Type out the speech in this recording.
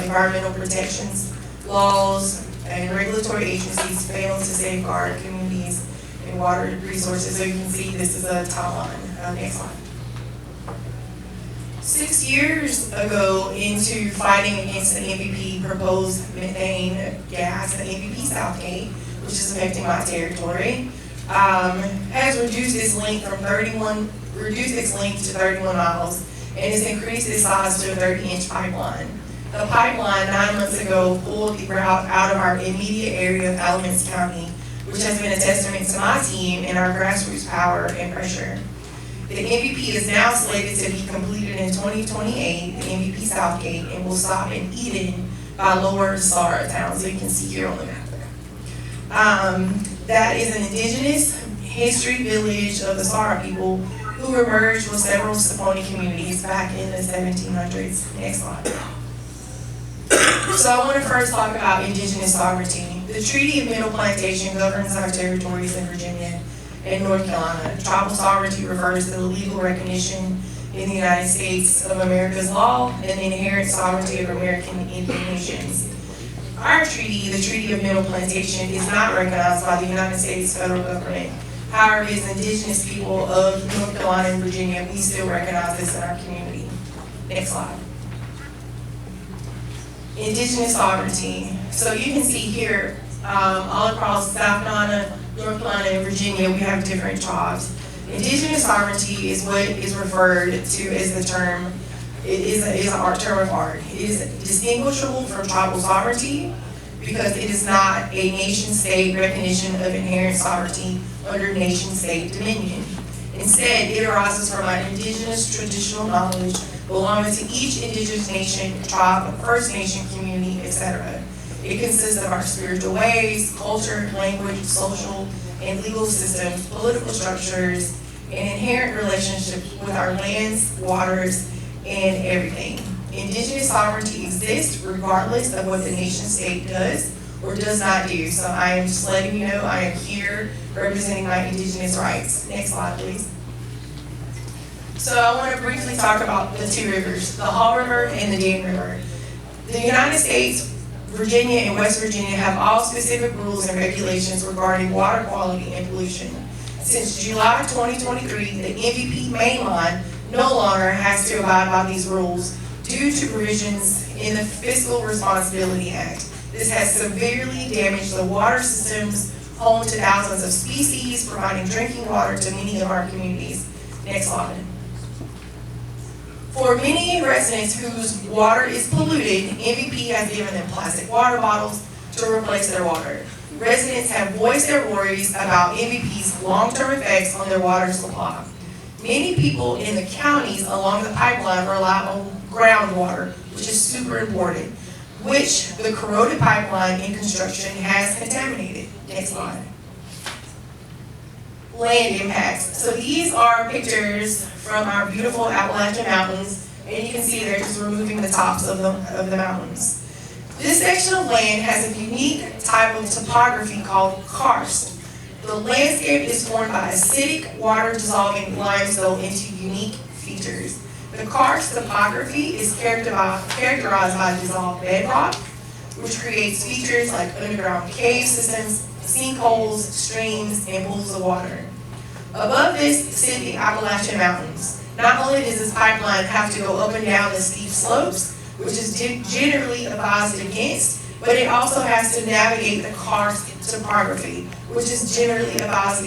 environmental protections, laws, and regulatory agencies fail to safeguard communities and water resources. So you can see this is a timeline. Next slide. 6 years ago, into fighting against the MVP proposed methane gas, the MVP Southgate, which is affecting my territory, has reduced its length to 31 miles, and has increased its size to a 30-inch pipeline. The pipeline 9 months ago pulled the route out of our immediate area of Alamance County, which has been a testament to my team and our grassroots power and pressure. The MVP is now slated to be completed in 2028, the MVP Southgate, and will stop in Eden by Lower Sara Town, so you can see here on the map there. That is an indigenous history village of the Sara people who emerged with several Saponi communities back in the 1700s. Next slide. So I want to first talk about indigenous sovereignty. The Treaty of Middle Plantation governs our territories in Virginia and North Carolina. Tribal sovereignty refers to the legal recognition in the United States of America's law and the inherent sovereignty of American Indian nations. Our treaty, the Treaty of Middle Plantation, is not recognized by the United States federal government. However, as indigenous people of North Carolina and Virginia, we still recognize this in our community. Next slide. Indigenous sovereignty. So you can see here, all across South Carolina, North Carolina, and Virginia, we have different tribes. Indigenous sovereignty is what is referred to as the term, it is an art term of art. It is distinguishable from tribal sovereignty because it is not a nation-state recognition of inherent sovereignty under nation-state dominion. Instead, it arises from our indigenous traditional knowledge belonging to each indigenous nation, tribe, First Nation community, etc. It consists of our spiritual ways, culture, language, social and legal systems, political structures, and inherent relationships with our lands, waters, and everything. Indigenous sovereignty exists regardless of what the nation state does or does not do. So I am just letting you know I am here representing my indigenous rights. Next slide, please. So I want to briefly talk about the two rivers, the Haw River and the Dayton River. The United States, Virginia, and West Virginia have all specific rules and regulations regarding water quality and pollution. Since July 2023, the MVP mainline no longer has to abide by these rules due to provisions in the Fiscal Responsibility Act. This has severely damaged the water systems home to thousands of species, providing drinking water to many of our communities. Next slide. For many residents whose water is polluted, MVP has given them plastic water bottles to replace their water. Residents have voiced their worries about MVP's long-term effects on their water supply. Many people in the counties along the pipeline rely on groundwater, which is super important, which the corroded pipeline in construction has contaminated. Next slide. Land impacts. So these are pictures from our beautiful Appalachian Mountains, and you can see they're just removing the tops of the mountains. This section of land has a unique type of topography called karst. The landscape is formed by acidic water dissolving limestone into unique features. The karst topography is characterized by dissolved bedrock, which creates features like underground cave systems, sinkholes, streams, and pools of water. Above this sit the Appalachian Mountains. Not only does this pipeline have to go up and down the steep slopes, which is generally advised against, but it also has to navigate the karst topography, which is generally advised against.